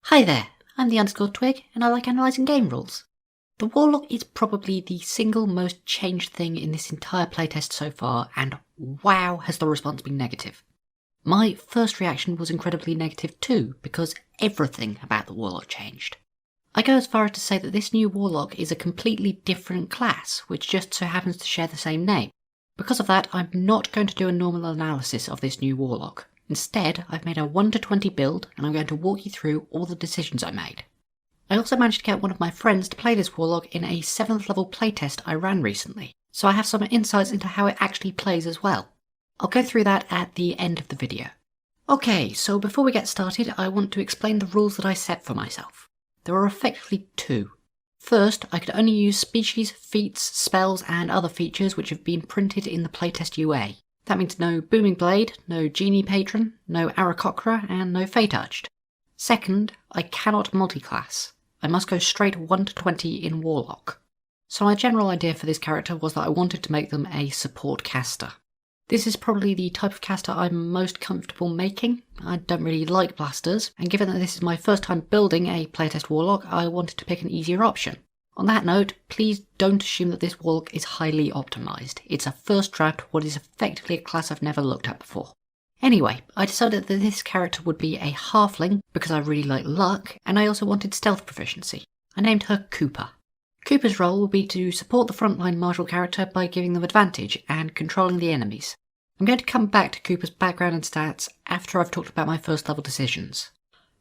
Hi there, I'm the _twig and I like analysing game rules. The Warlock is probably the single most changed thing in this entire playtest so far, and wow has the response been negative. My first reaction was incredibly negative too, because everything about the Warlock changed. I go as far as to say that this new Warlock is a completely different class, which just so happens to share the same name. Because of that, I'm not going to do a normal analysis of this new Warlock. Instead, I've made a 1 to 20 build, and I'm going to walk you through all the decisions I made. I also managed to get one of my friends to play this Warlock in a 7th level playtest I ran recently, so I have some insights into how it actually plays as well. I'll go through that at the end of the video. Okay, so before we get started, I want to explain the rules that I set for myself. There are effectively two. First, I could only use species, feats, spells, and other features which have been printed in the playtest UA. That means no Booming Blade, no Genie Patron, no Aarakocra, and no Fate Touched. Second, I cannot multiclass. I must go straight 1 to 20 in Warlock. So my general idea for this character was that I wanted to make them a support caster. This is probably the type of caster I'm most comfortable making. I don't really like blasters, and given that this is my first time building a playtest Warlock, I wanted to pick an easier option. On that note, please don't assume that this Warlock is highly optimised. It's a first draft what is effectively a class I've never looked at before. Anyway, I decided that this character would be a halfling because I really like luck, and I also wanted stealth proficiency. I named her Cooper. Cooper's role will be to support the frontline martial character by giving them advantage and controlling the enemies. I'm going to come back to Cooper's background and stats after I've talked about my first level decisions.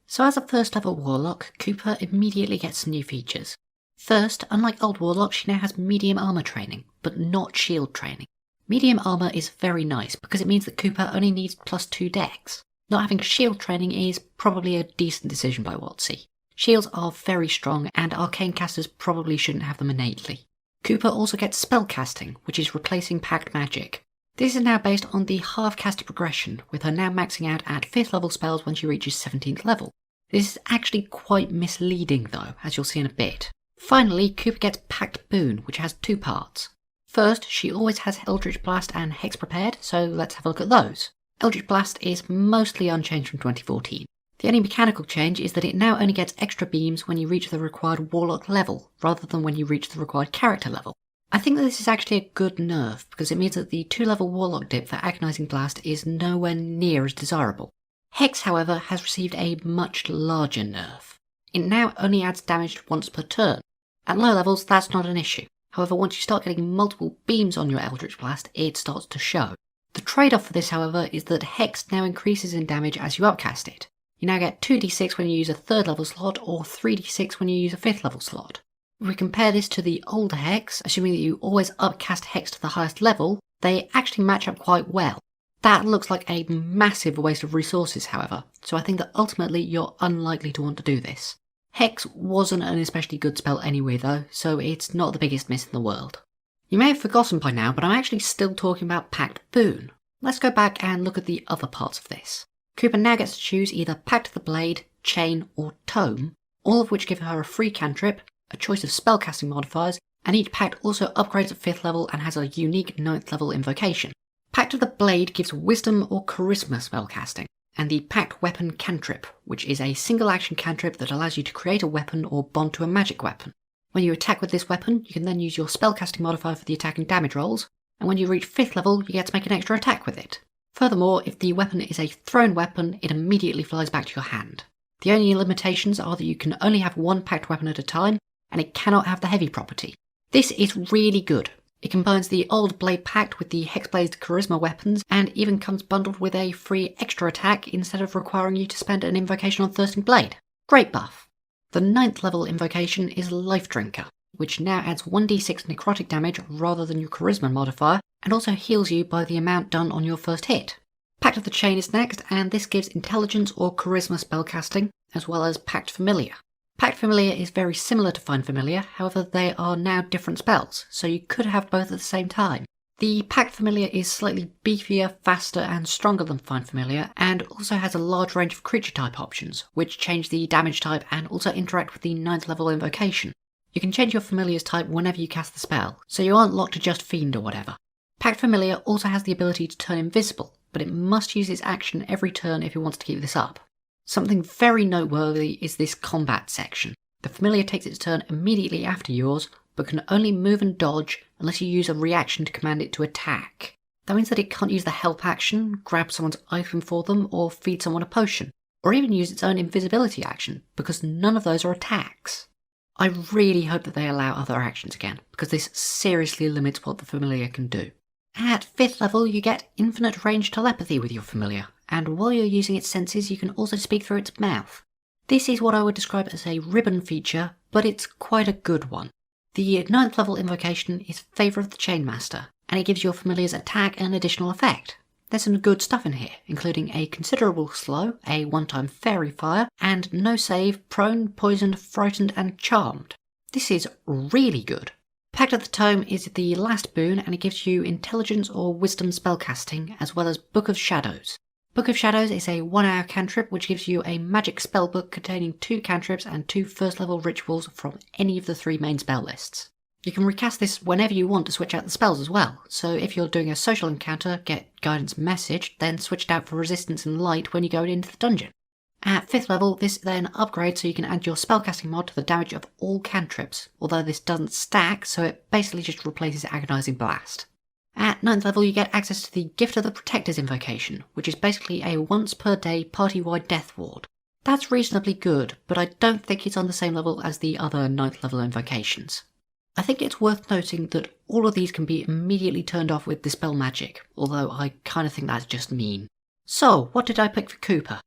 So as a first level Warlock, Cooper immediately gets some new features. First, unlike old Warlock, she now has medium armor training, but not shield training. Medium armor is very nice because it means that Cooper only needs +2 dex. Not having shield training is probably a decent decision by WotC. Shields are very strong and arcane casters probably shouldn't have them innately. Cooper also gets spell casting, which is replacing packed magic. This is now based on the half caster progression, with her now maxing out at 5th level spells when she reaches 17th level. This is actually quite misleading though, as you'll see in a bit. Finally, Cooper gets Packed Boon, which has two parts. First, she always has Eldritch Blast and Hex prepared, so let's have a look at those. Eldritch Blast is mostly unchanged from 2014. The only mechanical change is that it now only gets extra beams when you reach the required Warlock level, rather than when you reach the required character level. I think that this is actually a good nerf, because it means that the 2-level Warlock dip for Agonizing Blast is nowhere near as desirable. Hex, however, has received a much larger nerf. It now only adds damage once per turn. At low levels, that's not an issue. However, once you start getting multiple beams on your Eldritch Blast, it starts to show. The trade-off for this, however, is that Hex now increases in damage as you upcast it. You now get 2d6 when you use a 3rd level slot, or 3d6 when you use a 5th level slot. If we compare this to the older Hex, assuming that you always upcast Hex to the highest level, they actually match up quite well. That looks like a massive waste of resources, however, so I think that ultimately you're unlikely to want to do this. Hex wasn't an especially good spell anyway though, so it's not the biggest miss in the world. You may have forgotten by now, but I'm actually still talking about Packed Boon. Let's go back and look at the other parts of this. Cooper now gets to choose either Pact the Blade, Chain, or Tome, all of which give her a free cantrip, a choice of spellcasting modifiers, and each pact also upgrades at 5th level and has a unique 9th level invocation. Pact of the Blade gives Wisdom or Charisma spellcasting, and the Pact Weapon Cantrip, which is a single action cantrip that allows you to create a weapon or bond to a magic weapon. When you attack with this weapon, you can then use your spellcasting modifier for the attack and damage rolls, and when you reach 5th level, you get to make an extra attack with it. Furthermore, if the weapon is a thrown weapon, it immediately flies back to your hand. The only limitations are that you can only have one packed weapon at a time, and it cannot have the heavy property. This is really good. It combines the old Blade Pact with the Hexblade's Charisma weapons, and even comes bundled with a free extra attack instead of requiring you to spend an invocation on Thirsting Blade. Great buff. The 9th level invocation is Life Drinker, which now adds 1d6 necrotic damage rather than your Charisma modifier, and also heals you by the amount done on your first hit. Pact of the Chain is next, and this gives Intelligence or Charisma spellcasting, as well as Pact Familiar. Pact Familiar is very similar to Find Familiar, however they are now different spells, so you could have both at the same time. The Pact Familiar is slightly beefier, faster and stronger than Find Familiar, and also has a large range of creature type options, which change the damage type and also interact with the 9th level invocation. You can change your Familiar's type whenever you cast the spell, so you aren't locked to just Fiend or whatever. Pact Familiar also has the ability to turn invisible, but it must use its action every turn if it wants to keep this up. Something very noteworthy is this combat section. The familiar takes its turn immediately after yours, but can only move and dodge unless you use a reaction to command it to attack. That means that it can't use the help action, grab someone's item for them, or feed someone a potion, or even use its own invisibility action, because none of those are attacks. I really hope that they allow other actions again, because this seriously limits what the familiar can do. At 5th level you get infinite range telepathy with your familiar, and while you're using its senses you can also speak through its mouth. This is what I would describe as a ribbon feature, but it's quite a good one. The 9th level invocation is Favour of the Chainmaster, and it gives your familiar's attack an additional effect. There's some good stuff in here, including a considerable slow, a one-time fairy fire, and no save, prone, poisoned, frightened and charmed. This is really good. Pact of the Tome is the last boon and it gives you intelligence or wisdom spellcasting, as well as Book of Shadows. Book of Shadows is a 1-hour cantrip which gives you a magic spellbook containing 2 cantrips and 2 first level rituals from any of the 3 main spell lists. You can recast this whenever you want to switch out the spells as well, so if you're doing a social encounter, get Guidance Message, then switch it out for Resistance and Light when you go into the dungeon. At 5th level, this then upgrades so you can add your spellcasting mod to the damage of all cantrips, although this doesn't stack, so it basically just replaces Agonizing Blast. At 9th level you get access to the Gift of the Protector's invocation, which is basically a once per day party-wide death ward. That's reasonably good, but I don't think it's on the same level as the other 9th level invocations. I think it's worth noting that all of these can be immediately turned off with Dispel Magic, although I kinda think that's just mean. So, what did I pick for Cooper?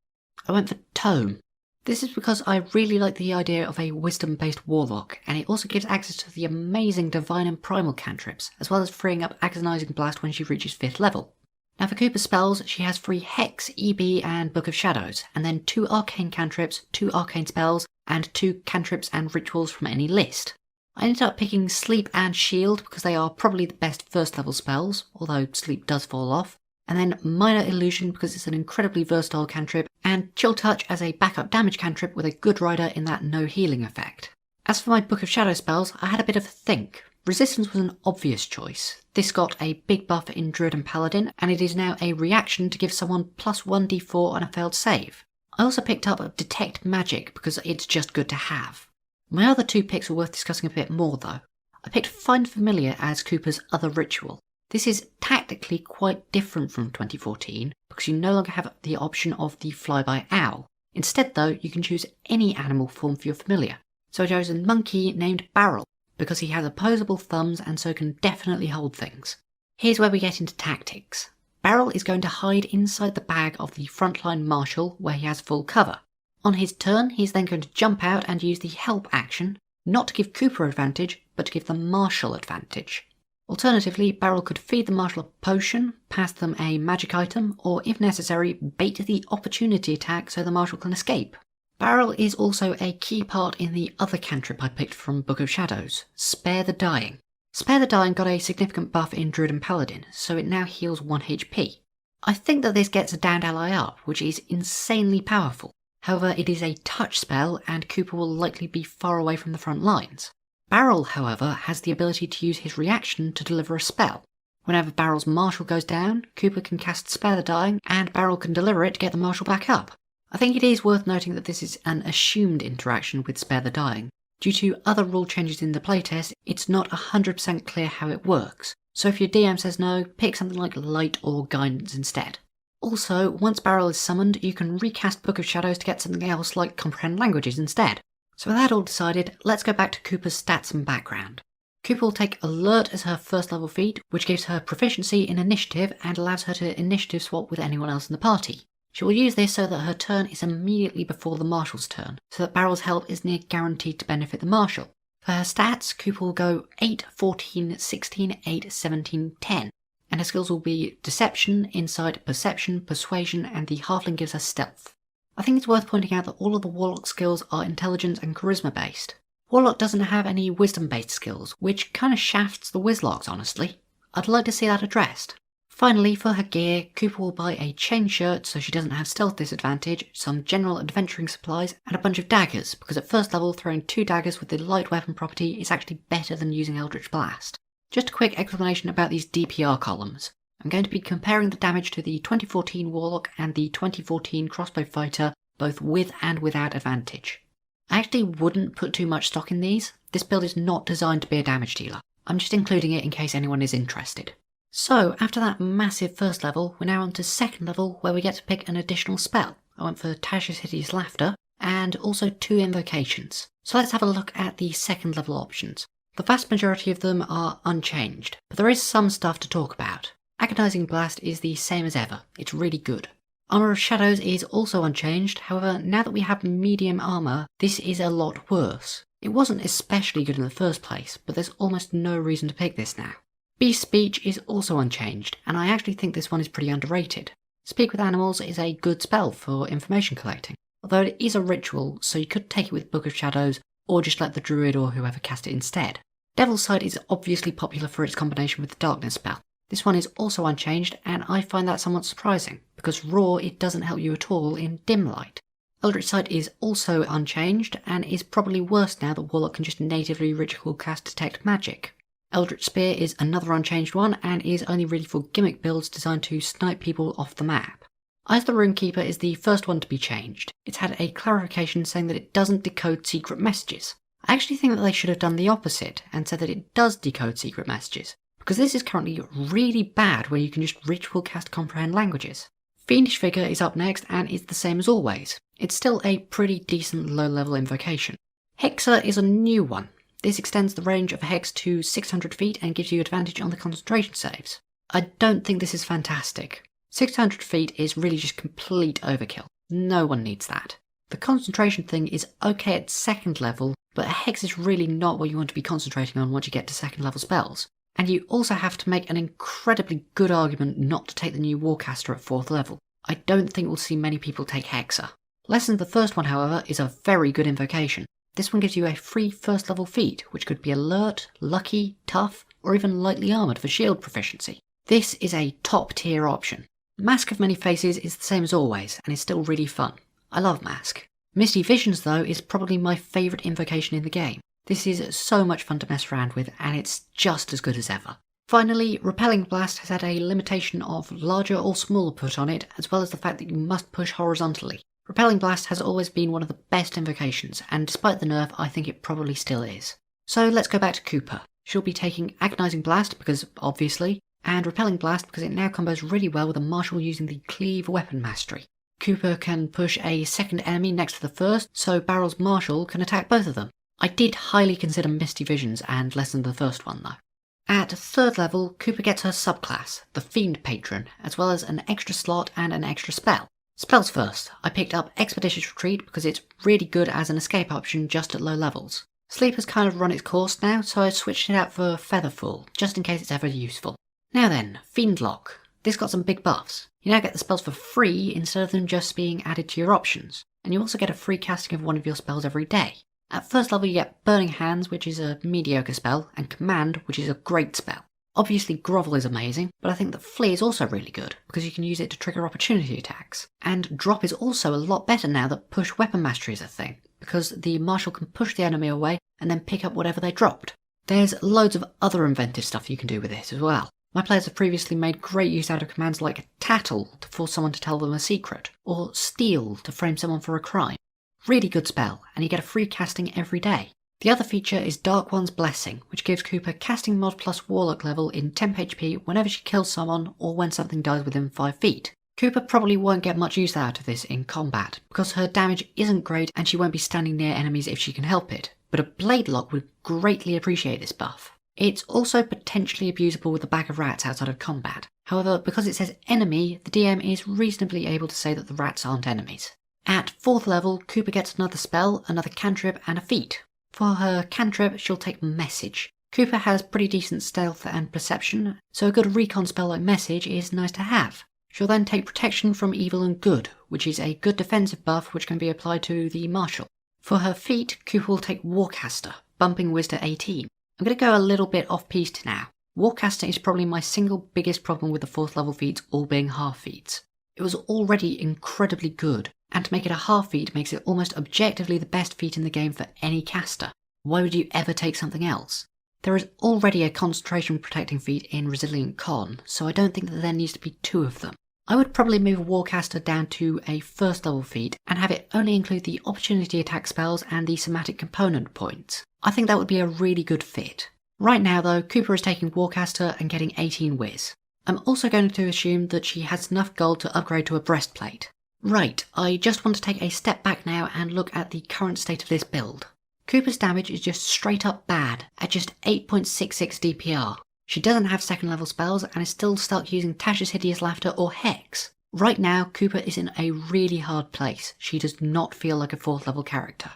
I went for Tome. This is because I really like the idea of a wisdom-based Warlock, and it also gives access to the amazing Divine and Primal cantrips, as well as freeing up Agonizing Blast when she reaches 5th level. Now for Cooper's spells, she has 3 Hex, EB and Book of Shadows, and then 2 Arcane cantrips, 2 Arcane spells, and 2 cantrips and rituals from any list. I ended up picking Sleep and Shield because they are probably the best first level spells, although Sleep does fall off, and then Minor Illusion because it's an incredibly versatile cantrip, and Chill Touch as a backup damage cantrip with a good rider in that no healing effect. As for my Book of Shadow spells, I had a bit of a think. Resistance was an obvious choice. This got a big buff in Druid and Paladin, and it is now a reaction to give someone plus 1d4 on a failed save. I also picked up Detect Magic because it's just good to have. My other 2 picks are worth discussing a bit more though. I picked Find Familiar as Cooper's other ritual. This is tactically quite different from 2014 because you no longer have the option of the Flyby Owl. Instead though, you can choose any animal form for your familiar. So I chose a monkey named Barrel because he has opposable thumbs and so can definitely hold things. Here's where we get into tactics. Barrel is going to hide inside the bag of the frontline marshal where he has full cover. On his turn, he's then going to jump out and use the help action, not to give Cooper advantage, but to give the marshal advantage. Alternatively, Barrel could feed the marshal a potion, pass them a magic item, or if necessary, bait the opportunity attack so the marshal can escape. Barrel is also a key part in the other cantrip I picked from Book of Shadows, Spare the Dying. Spare the Dying got a significant buff in Druid and Paladin, so it now heals 1 HP. I think that this gets a downed ally up, which is insanely powerful. However, it is a touch spell and Cooper will likely be far away from the front lines. Barrel, however, has the ability to use his reaction to deliver a spell. Whenever Barrel's marshal goes down, Cooper can cast Spare the Dying and Barrel can deliver it to get the marshal back up. I think it is worth noting that this is an assumed interaction with Spare the Dying. Due to other rule changes in the playtest, it's not 100% clear how it works, so if your DM says no, pick something like Light or Guidance instead. Also, once Barrel is summoned, you can recast Book of Shadows to get something else like Comprehend Languages instead. So with that all decided, let's go back to Cooper's stats and background. Cooper will take Alert as her first level feat, which gives her proficiency in Initiative and allows her to initiative swap with anyone else in the party. She will use this so that her turn is immediately before the marshal's turn, so that Barrel's help is near guaranteed to benefit the marshal. For her stats, Cooper will go 8, 14, 16, 8, 17, 10. And her skills will be Deception, Insight, Perception, Persuasion, and the Halfling gives her Stealth. I think it's worth pointing out that all of the Warlock skills are Intelligence and Charisma based. Warlock doesn't have any Wisdom based skills, which kinda shafts the Wizlocks honestly. I'd like to see that addressed. Finally, for her gear, Cooper will buy a chain shirt so she doesn't have stealth disadvantage, some general adventuring supplies, and a bunch of daggers, because at first level throwing 2 daggers with the light weapon property is actually better than using Eldritch Blast. Just a quick explanation about these DPR columns. I'm going to be comparing the damage to the 2014 Warlock and the 2014 Crossbow Fighter both with and without advantage. I actually wouldn't put too much stock in these. This build is not designed to be a damage dealer. I'm just including it in case anyone is interested. So after that massive first level, we're now on to second level where we get to pick an additional spell. I went for Tasha's Hideous Laughter and also 2 invocations. So let's have a look at the second level options. The vast majority of them are unchanged, but there is some stuff to talk about. Agonizing Blast is the same as ever, it's really good. Armour of Shadows is also unchanged, however now that we have medium armour, this is a lot worse. It wasn't especially good in the first place, but there's almost no reason to pick this now. Beast Speech is also unchanged, and I actually think this one is pretty underrated. Speak with Animals is a good spell for information collecting, although it is a ritual, so you could take it with Book of Shadows, or just let the Druid or whoever cast it instead. Devil's Sight is obviously popular for its combination with the Darkness spell. This one is also unchanged, and I find that somewhat surprising, because Raw it doesn't help you at all in dim light. Eldritch Sight is also unchanged, and is probably worse now that Warlock can just natively ritual cast Detect Magic. Eldritch Spear is another unchanged one, and is only really for gimmick builds designed to snipe people off the map. Eyes the Runekeeper is the first one to be changed. It's had a clarification saying that it doesn't decode secret messages. I actually think that they should have done the opposite, and said that it does decode secret messages, because this is currently really bad where you can just ritual cast Comprehend Languages. Fiendish Figure is up next and is the same as always. It's still a pretty decent low level invocation. Hexer is a new one. This extends the range of Hex to 600 feet and gives you advantage on the concentration saves. I don't think this is fantastic. 600 feet is really just complete overkill. No one needs that. The concentration thing is okay at second level, but a Hex is really not what you want to be concentrating on once you get to second level spells. And you also have to make an incredibly good argument not to take the new Warcaster at 4th level. I don't think we'll see many people take Hexer. Lesson the first one, however, is a very good invocation. This one gives you a free first level feat, which could be Alert, Lucky, Tough, or even Lightly Armoured for shield proficiency. This is a top tier option. Mask of Many Faces is the same as always, and is still really fun. I love Mask. Misty Visions though is probably my favourite invocation in the game. This is so much fun to mess around with, and it's just as good as ever. Finally, Repelling Blast has had a limitation of larger or smaller put on it, as well as the fact that you must push horizontally. Repelling Blast has always been one of the best invocations, and despite the nerf, I think it probably still is. So let's go back to Cooper. She'll be taking Agonizing Blast, because obviously, and Repelling Blast because it now combos really well with a Marshal using the Cleave weapon mastery. Cooper can push a second enemy next to the first, so Barrel's Marshal can attack both of them. I did highly consider Misty Visions and lessen the first one though. At 3rd level, Cooper gets her subclass, the Fiend Patron, as well as an extra slot and an extra spell. Spells first, I picked up Expeditious Retreat because it's really good as an escape option just at low levels. Sleep has kind of run its course now, so I switched it out for Featherfall, just in case it's ever useful. Now then, Fiendlock. This got some big buffs. You now get the spells for free instead of them just being added to your options, and you also get a free casting of one of your spells every day. At 1st level you get Burning Hands, which is a mediocre spell, and Command, which is a great spell. Obviously Grovel is amazing, but I think that Flee is also really good, because you can use it to trigger opportunity attacks. And Drop is also a lot better now that Push Weapon Mastery is a thing, because the Marshal can push the enemy away and then pick up whatever they dropped. There's loads of other inventive stuff you can do with this as well. My players have previously made great use out of commands like Tattle to force someone to tell them a secret, or Steal to frame someone for a crime. Really good spell, and you get a free casting every day. The other feature is Dark One's Blessing, which gives Cooper casting mod plus Warlock level in temp HP whenever she kills someone or when something dies within 5 feet. Cooper probably won't get much use out of this in combat, because her damage isn't great and she won't be standing near enemies if she can help it, but a Blade Lock would greatly appreciate this buff. It's also potentially abusable with a bag of rats outside of combat. However, because it says enemy, the DM is reasonably able to say that the rats aren't enemies. At 4th level, Cooper gets another spell, another cantrip, and a feat. For her cantrip, she'll take Message. Cooper has pretty decent stealth and perception, so a good recon spell like Message is nice to have. She'll then take Protection from Evil and Good, which is a good defensive buff which can be applied to the Marshal. For her feat, Cooper will take Warcaster, bumping Wiz to 18. I'm going to go a little bit off-piste now. Warcaster is probably my single biggest problem with the 4th level feats all being half feats. It was already incredibly good, and to make it a half feat makes it almost objectively the best feat in the game for any caster. Why would you ever take something else? There is already a concentration protecting feat in Resilient Con, so I don't think that there needs to be 2 of them. I would probably move Warcaster down to a first level feat and have it only include the opportunity attack spells and the somatic component points. I think that would be a really good fit. Right now though, Cooper is taking Warcaster and getting 18 whiz. I'm also going to assume that she has enough gold to upgrade to a breastplate. Right, I just want to take a step back now and look at the current state of this build. Cooper's damage is just straight up bad, at just 8.66 DPR. She doesn't have second level spells and is still stuck using Tasha's Hideous Laughter or Hex. Right now, Cooper is in a really hard place. She does not feel like a 4th level character.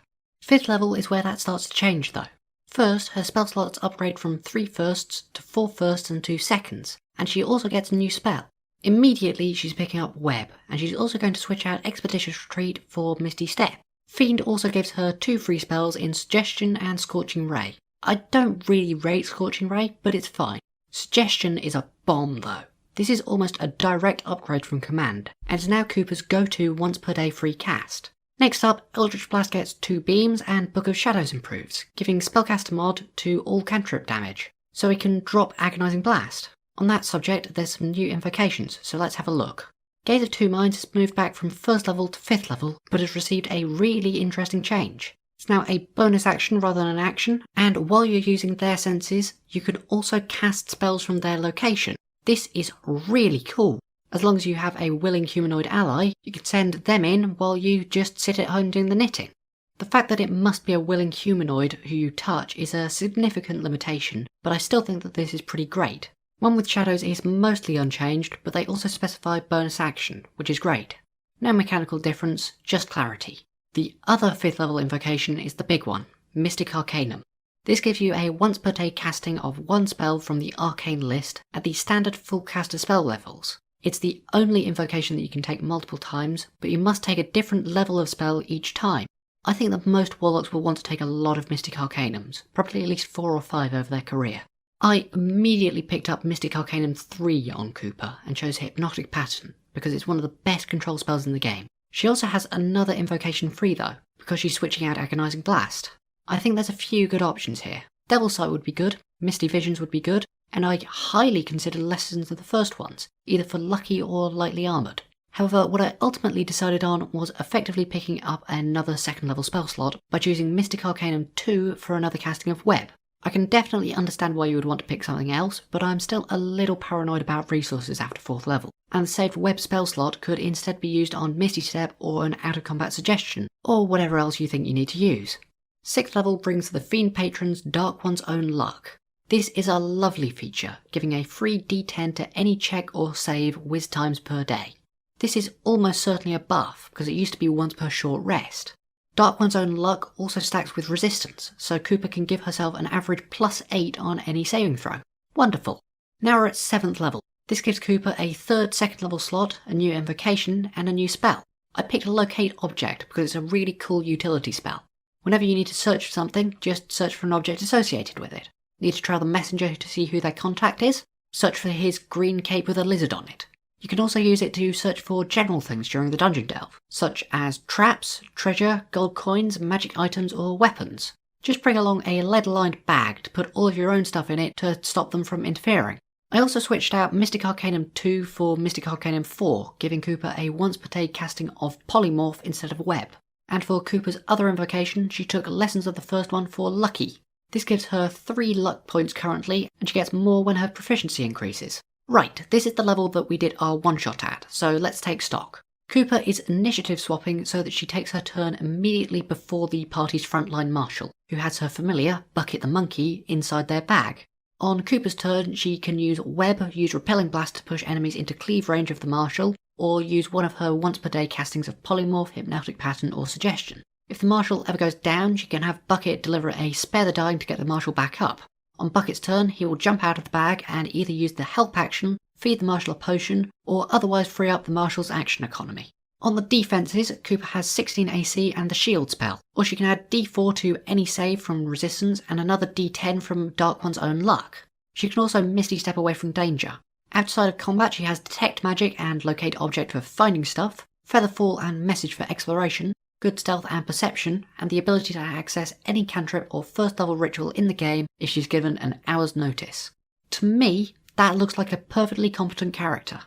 5th level is where that starts to change though. First, her spell slots upgrade from 3 firsts to 4 firsts and 2 seconds, and she also gets a new spell. Immediately she's picking up Web, and she's also going to switch out Expeditious Retreat for Misty Step. Fiend also gives her 2 free spells in Suggestion and Scorching Ray. I don't really rate Scorching Ray, but it's fine. Suggestion is a bomb though. This is almost a direct upgrade from Command, and is now Cooper's go-to once per day free cast. Next up, Eldritch Blast gets 2 beams and Book of Shadows improves, giving Spellcaster mod to all cantrip damage, so he can drop Agonizing Blast. On that subject, there's some new invocations, so let's have a look. Gaze of Two Minds has moved back from 1st level to 5th level, but has received a really interesting change. It's now a bonus action rather than an action, and while you're using their senses, you can also cast spells from their location. This is really cool. As long as you have a willing humanoid ally, you can send them in while you just sit at home doing the knitting. The fact that it must be a willing humanoid who you touch is a significant limitation, but I still think that this is pretty great. One with Shadows is mostly unchanged, but they also specify bonus action, which is great. No mechanical difference, just clarity. The other 5th level invocation is the big one, Mystic Arcanum. This gives you a once per day casting of 1 spell from the Arcane list at the standard full caster spell levels. It's the only invocation that you can take multiple times, but you must take a different level of spell each time. I think that most Warlocks will want to take a lot of Mystic Arcanums, probably at least 4 or 5 over their career. I immediately picked up Mystic Arcanum 3 on Cooper and chose Hypnotic Pattern, because it's one of the best control spells in the game. She also has another invocation free though, because she's switching out Agonizing Blast. I think there's a few good options here. Devil's Sight would be good, Misty Visions would be good, and I highly consider Lessons of the first ones, either for lucky or lightly armoured. However, what I ultimately decided on was effectively picking up another 2nd level spell slot by choosing Mystic Arcanum 2 for another casting of Web. I can definitely understand why you would want to pick something else, but I'm still a little paranoid about resources after 4th level, and the saved Web spell slot could instead be used on Misty Step or an out of combat suggestion, or whatever else you think you need to use. 6th level brings the Fiend Patron's Dark One's Own Luck. This is a lovely feature, giving a free D10 to any check or save whiz times per day. This is almost certainly a buff, because it used to be once per short rest. Dark One's Own Luck also stacks with resistance, so Cooper can give herself an average +8 on any saving throw. Wonderful. Now we're at 7th level. This gives Cooper a 3rd 2nd level slot, a new invocation, and a new spell. I picked a Locate Object because it's a really cool utility spell. Whenever you need to search for something, just search for an object associated with it. Need to trail the messenger to see who their contact is? Search for his green cape with a lizard on it. You can also use it to search for general things during the dungeon delve, such as traps, treasure, gold coins, magic items, or weapons. Just bring along a lead-lined bag to put all of your own stuff in it to stop them from interfering. I also switched out Mystic Arcanum 2 for Mystic Arcanum 4, giving Cooper a once per day casting of Polymorph instead of Web. And for Cooper's other invocation, she took Lessons of the first one for Lucky. This gives her 3 luck points currently, and she gets more when her proficiency increases. Right, this is the level that we did our one-shot at, so let's take stock. Cooper is initiative swapping so that she takes her turn immediately before the party's frontline marshal, who has her familiar, Bucket the Monkey, inside their bag. On Cooper's turn, she can use Web, use Repelling Blast to push enemies into cleave range of the marshal, or use one of her once per day castings of Polymorph, Hypnotic Pattern, or Suggestion. If the marshal ever goes down, she can have Bucket deliver a Spare the Dying to get the marshal back up. On Bucket's turn, he will jump out of the bag and either use the help action, feed the marshal a potion, or otherwise free up the marshal's action economy. On the defences, Cooper has 16 AC and the shield spell, or she can add D4 to any save from resistance and another D10 from Dark One's Own Luck. She can also Misty Step away from danger. Outside of combat, she has Detect Magic and Locate Object for finding stuff, Featherfall and Message for exploration, Good Stealth and Perception, and the ability to access any cantrip or first level ritual in the game if she's given an hour's notice. To me, that looks like a perfectly competent character.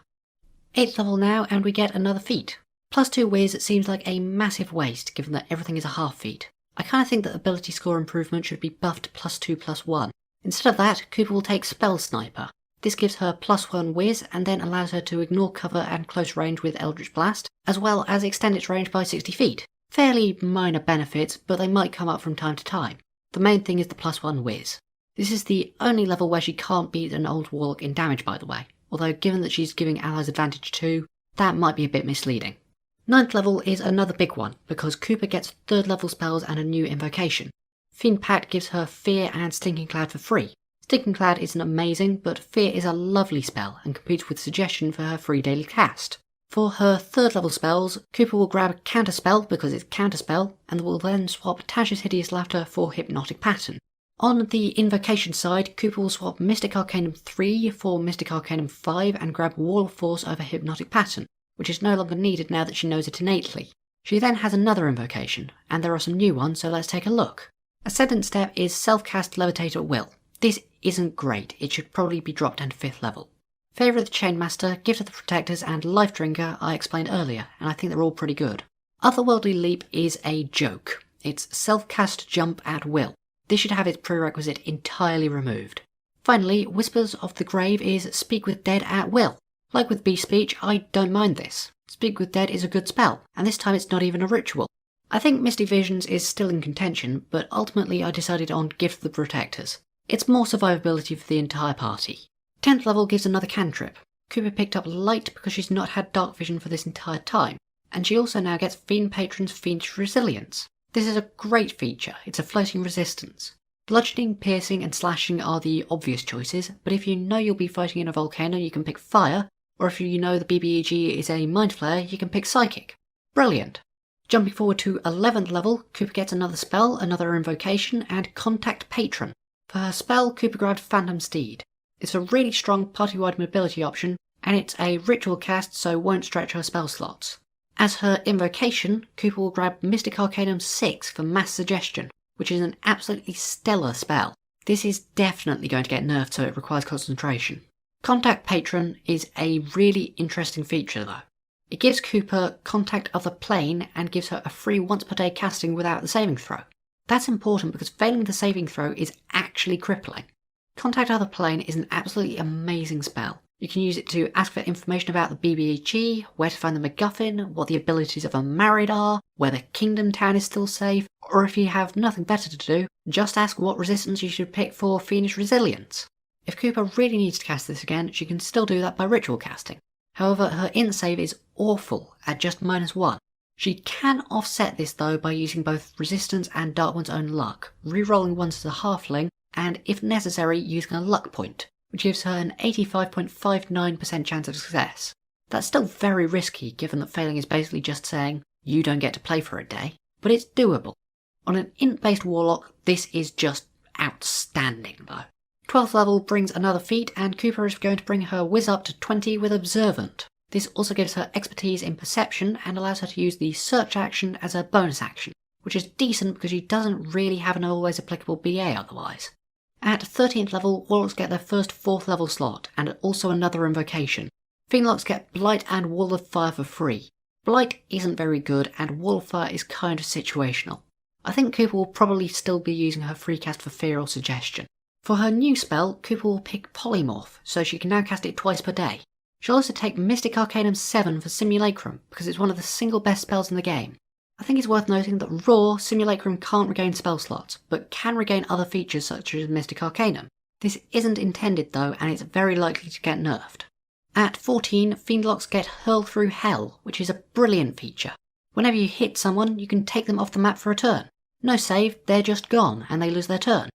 8th level now, and we get another feat. +2 Wiz seems like a massive waste given that everything is a half feat. I kinda think that ability score improvement should be buffed to +2/+1. Instead of that, Cooper will take Spell Sniper. This gives her +1 Wiz and then allows her to ignore cover and close range with Eldritch Blast, as well as extend its range by 60 feet. Fairly minor benefits, but they might come up from time to time. The main thing is the +1 Wiz. This is the only level where she can't beat an old Warlock in damage, by the way, although given that she's giving allies advantage too, that might be a bit misleading. 9th level is another big one, because Cooper gets 3rd level spells and a new invocation. Fiend Pact gives her Fear and Stinking Cloud for free. Stinking Cloud isn't amazing, but Fear is a lovely spell and competes with Suggestion for her free daily cast. For her 3rd level spells, Cooper will grab Counterspell because it's Counterspell, and will then swap Tasha's Hideous Laughter for Hypnotic Pattern. On the invocation side, Cooper will swap Mystic Arcanum 3 for Mystic Arcanum 5 and grab Wall of Force over Hypnotic Pattern, which is no longer needed now that she knows it innately. She then has another invocation, and there are some new ones, so let's take a look. Ascendant Step is Self-Cast Levitate at will. This isn't great, it should probably be dropped down to 5th level. Favour of the Chainmaster, Gift of the Protectors and Life Drinker I explained earlier, and I think they're all pretty good. Otherworldly Leap is a joke. It's Self-Cast Jump at will. This should have its prerequisite entirely removed. Finally, Whispers of the Grave is Speak with Dead at will. Like with Beast Speech, I don't mind this. Speak with Dead is a good spell, and this time it's not even a ritual. I think Misty Visions is still in contention, but ultimately I decided on Gift of the Protectors. It's more survivability for the entire party. 10th level gives another cantrip. Cooper picked up Light because she's not had Dark Vision for this entire time, and she also now gets Fiend Patron's Fiendish Resilience. This is a great feature, it's a floating resistance. Bludgeoning, Piercing and Slashing are the obvious choices, but if you know you'll be fighting in a volcano you can pick Fire, or if you know the BBEG is a Mind Flayer you can pick Psychic. Brilliant! Jumping forward to 11th level, Cooper gets another spell, another invocation, and Contact Patron. For her spell, Cooper grabbed Phantom Steed. It's a really strong party-wide mobility option, and it's a ritual cast so won't stretch her spell slots. As her invocation, Cooper will grab Mystic Arcanum 6 for Mass Suggestion, which is an absolutely stellar spell. This is definitely going to get nerfed so it requires concentration. Contact Patron is a really interesting feature though. It gives Cooper Contact Other Plane and gives her a free once per day casting without the saving throw. That's important because failing the saving throw is actually crippling. Contact Other Plane is an absolutely amazing spell. You can use it to ask for information about the BBEG, where to find the MacGuffin, what the abilities of a Married are, whether Kingdom Town is still safe, or if you have nothing better to do, just ask what resistance you should pick for Fiendish Resilience. If Cooper really needs to cast this again, she can still do that by ritual casting. However, her int save is awful at just -1. She can offset this though by using both Resistance and Dark One's Own Luck, rerolling ones as a halfling, and if necessary using a luck point, which gives her an 85.59% chance of success. That's still very risky given that failing is basically just saying, you don't get to play for a day, but it's doable. On an int-based Warlock, this is just outstanding though. 12th level brings another feat, and Cooper is going to bring her Wiz up to 20 with Observant. This also gives her expertise in Perception and allows her to use the Search action as a bonus action, which is decent because she doesn't really have an always applicable BA otherwise. At 13th level, Warlocks get their first 4th level slot, and also another invocation. Fiendlocks get Blight and Wall of Fire for free. Blight isn't very good, and Wall of Fire is kind of situational. I think Cooper will probably still be using her free cast for Fear or Suggestion. For her new spell, Cooper will pick Polymorph, so she can now cast it twice per day. She'll also take Mystic Arcanum 7 for Simulacrum, because it's one of the single best spells in the game. I think it's worth noting that Raw, Simulacrum can't regain spell slots, but can regain other features such as Mystic Arcanum. This isn't intended though, and it's very likely to get nerfed. At 14, Fiendlocks get Hurl Through Hell, which is a brilliant feature. Whenever you hit someone, you can take them off the map for a turn. No save, they're just gone, and they lose their turn.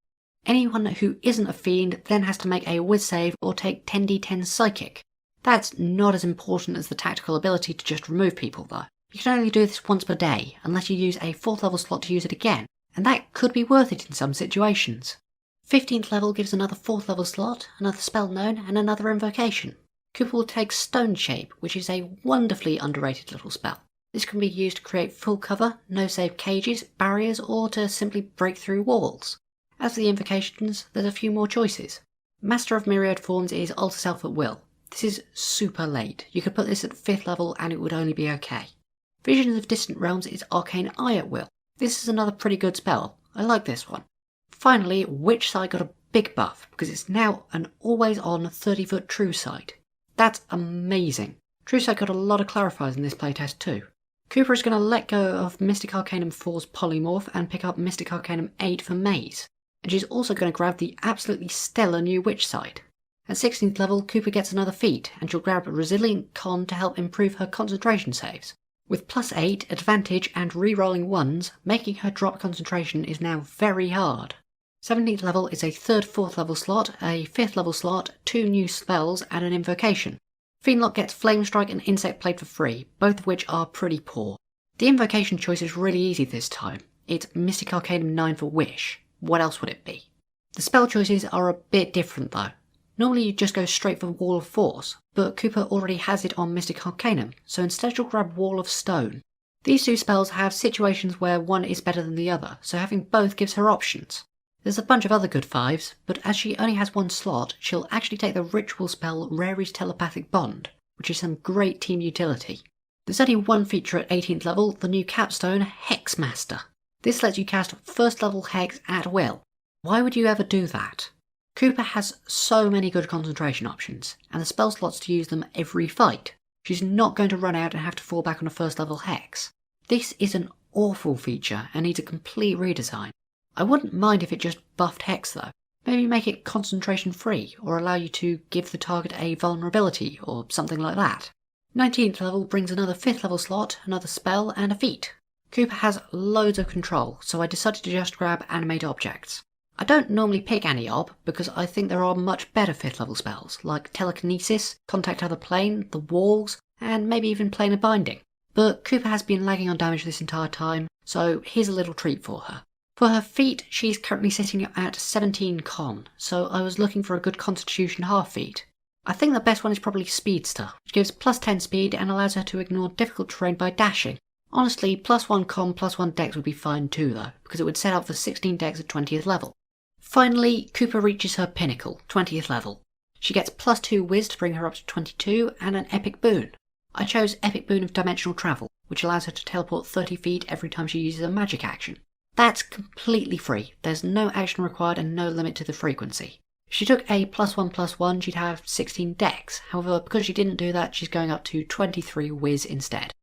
Anyone who isn't a fiend then has to make a Wiz save or take 10d10 Psychic. That's not as important as the tactical ability to just remove people though. You can only do this once per day, unless you use a 4th level slot to use it again, and that could be worth it in some situations. 15th level gives another 4th level slot, another spell known, and another invocation. Cooper will take Stone Shape, which is a wonderfully underrated little spell. This can be used to create full cover, no save cages, barriers, or to simply break through walls. As for the invocations, there's a few more choices. Master of Myriad Forms is Alter Self at will. This is super late. You could put this at 5th level and it would only be okay. Visions of Distant Realms is Arcane Eye at will. This is another pretty good spell. I like this one. Finally, Witch Sight got a big buff because it's now an always on 30-foot True Sight. That's amazing. True Sight got a lot of clarifiers in this playtest too. Cooper is going to let go of Mystic Arcanum 4's Polymorph and pick up Mystic Arcanum 8 for Maze. And she's also going to grab the absolutely stellar new Witch Sight. At 16th level, Cooper gets another feat, and she'll grab Resilient Con to help improve her concentration saves. With +8, advantage and re-rolling 1s, making her drop concentration is now very hard. 17th level is a 3rd, 4th level slot, a 5th level slot, 2 new spells and an invocation. Fiendlock gets Flame Strike and Insect Blade for free, both of which are pretty poor. The invocation choice is really easy this time. It's Mystic Arcanum 9 for Wish. What else would it be? The spell choices are a bit different though. Normally you just go straight for Wall of Force, but Cooper already has it on Mystic Arcanum, so instead she'll grab Wall of Stone. These two spells have situations where one is better than the other, so having both gives her options. There's a bunch of other good 5s, but as she only has one slot, she'll actually take the ritual spell Rary's Telepathic Bond, which is some great team utility. There's only one feature at 18th level, the new capstone, Hexmaster. This lets you cast 1st level Hex at will. Why would you ever do that? Cooper has so many good concentration options, and the spell slots to use them every fight. She's not going to run out and have to fall back on a 1st level Hex. This is an awful feature and needs a complete redesign. I wouldn't mind if it just buffed Hex though. Maybe make it concentration free, or allow you to give the target a vulnerability, or something like that. 19th level brings another 5th level slot, another spell, and a feat. Cooper has loads of control, so I decided to just grab Animate Objects. I don't normally pick any ob, because I think there are much better 5th level spells, like Telekinesis, Contact Other Plane, the Walls, and maybe even Planar Binding. But Cooper has been lagging on damage this entire time, so here's a little treat for her. For her feat, she's currently sitting at 17 con, so I was looking for a good Constitution half feat. I think the best one is probably Speedster, which gives +10 speed and allows her to ignore difficult terrain by dashing. Honestly, +1 con, +1 dex would be fine too though, because it would set up for 16 dex at 20th level. Finally, Cooper reaches her pinnacle, 20th level. She gets +2 whiz to bring her up to 22, and an epic boon. I chose Epic Boon of Dimensional Travel, which allows her to teleport 30 feet every time she uses a magic action. That's completely free, there's no action required and no limit to the frequency. If she took a +1/+1, she'd have 16 dex, however because she didn't do that she's going up to 23 whiz instead.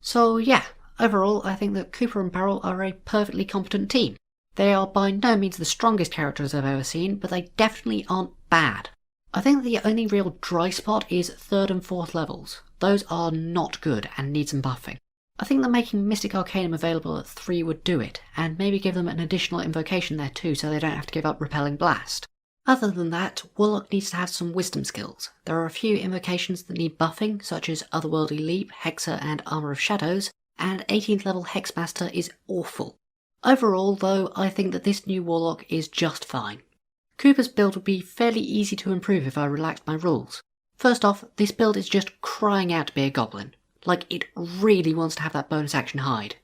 So yeah, overall I think that Cooper and Beryl are a perfectly competent team. They are by no means the strongest characters I've ever seen, but they definitely aren't bad. I think the only real dry spot is 3rd and 4th levels. Those are not good and need some buffing. I think that making Mystic Arcanum available at 3 would do it, and maybe give them an additional invocation there too so they don't have to give up Repelling Blast. Other than that, Warlock needs to have some wisdom skills. There are a few invocations that need buffing, such as Otherworldly Leap, Hexa and Armour of Shadows, and 18th level Hexmaster is awful. Overall though, I think that this new Warlock is just fine. Cooper's build would be fairly easy to improve if I relaxed my rules. First off, this build is just crying out to be a goblin. Like, it really wants to have that bonus action hide.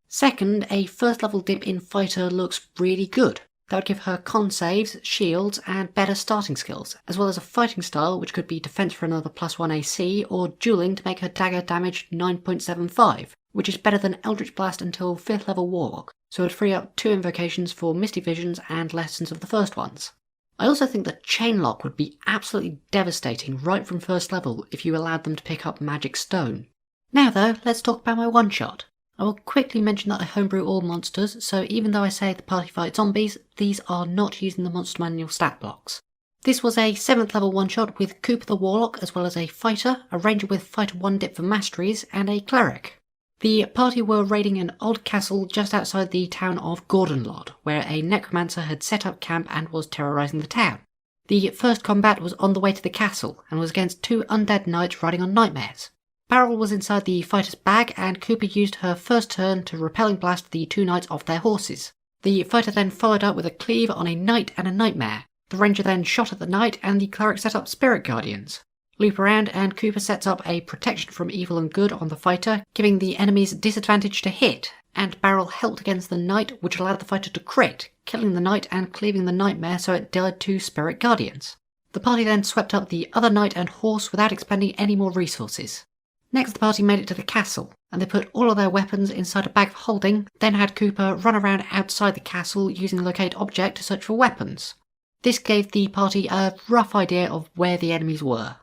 Second, a 1st level dip in fighter looks really good. That would give her con saves, shields, and better starting skills, as well as a fighting style which could be defense for another +1 AC, or dueling to make her dagger damage 9.75, which is better than Eldritch Blast until 5th level Warlock, so it would free up 2 invocations for Misty Visions and lessons of the first ones. I also think that Chainlock would be absolutely devastating right from 1st level if you allowed them to pick up Magic Stone. Now though, let's talk about my one-shot. I will quickly mention that I homebrew all monsters, so even though I say the party fight zombies, these are not using the Monster Manual stat blocks. This was a 7th level one-shot with Cooper the Warlock, as well as a fighter, a ranger with fighter 1 dip for masteries, and a cleric. The party were raiding an old castle just outside the town of Gordonlod, where a necromancer had set up camp and was terrorising the town. The first combat was on the way to the castle, and was against 2 undead knights riding on nightmares. Beryl was inside the fighter's bag, and Cooper used her first turn to Repelling Blast the 2 knights off their horses. The fighter then followed up with a cleave on a knight and a nightmare. The ranger then shot at the knight, and the cleric set up Spirit Guardians. Loop around, and Cooper sets up a protection from evil and good on the fighter, giving the enemies disadvantage to hit, and Beryl helped against the knight, which allowed the fighter to crit, killing the knight and cleaving the nightmare so it dealt 2 Spirit Guardians. The party then swept up the other knight and horse without expending any more resources. Next, the party made it to the castle, and they put all of their weapons inside a bag of holding, then had Cooper run around outside the castle using the locate object to search for weapons. This gave the party a rough idea of where the enemies were.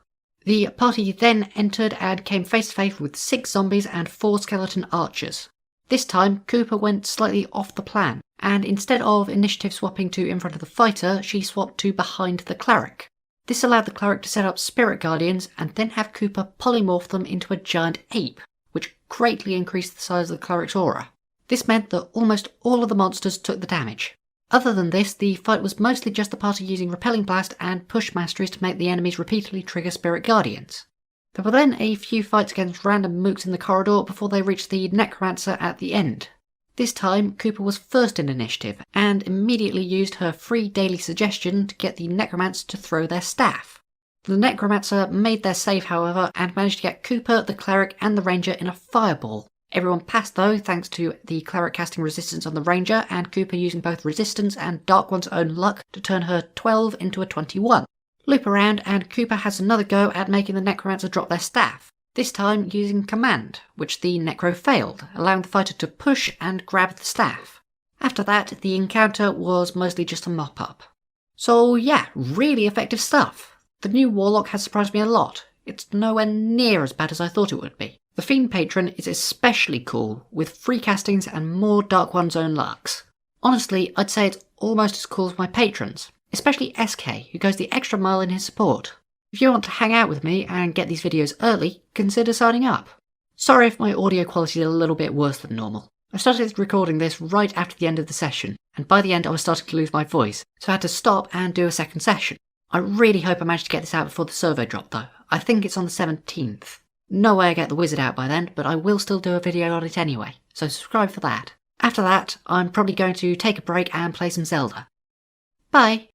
The party then entered and came face to face with 6 zombies and 4 skeleton archers. This time, Cooper went slightly off the plan, and instead of initiative swapping to in front of the fighter, she swapped to behind the cleric. This allowed the cleric to set up spirit guardians and then have Cooper polymorph them into a giant ape, which greatly increased the size of the cleric's aura. This meant that almost all of the monsters took the damage. Other than this, the fight was mostly just the party using Repelling Blast and Push Masteries to make the enemies repeatedly trigger Spirit Guardians. There were then a few fights against random mooks in the corridor before they reached the Necromancer at the end. This time, Cooper was first in initiative, and immediately used her free daily suggestion to get the Necromancer to throw their staff. The Necromancer made their save, however, and managed to get Cooper, the Cleric, and the Ranger in a fireball. Everyone passed though, thanks to the Cleric casting resistance on the Ranger, and Cooper using both resistance and Dark One's own luck to turn her 12 into a 21. Loop around, and Cooper has another go at making the Necromancer drop their staff, this time using Command, which the Necro failed, allowing the fighter to push and grab the staff. After that, the encounter was mostly just a mop-up. So yeah, really effective stuff. The new Warlock has surprised me a lot. It's nowhere near as bad as I thought it would be. The Fiend Patron is especially cool, with free castings and more Dark One's own lucks. Honestly, I'd say it's almost as cool as my patrons, especially SK, who goes the extra mile in his support. If you want to hang out with me and get these videos early, consider signing up. Sorry if my audio quality is a little bit worse than normal. I started recording this right after the end of the session, and by the end I was starting to lose my voice, so I had to stop and do a second session. I really hope I managed to get this out before the survey drop though. I think it's on the 17th. No way I get the wizard out by then, but I will still do a video on it anyway, so subscribe for that. After that, I'm probably going to take a break and play some Zelda. Bye!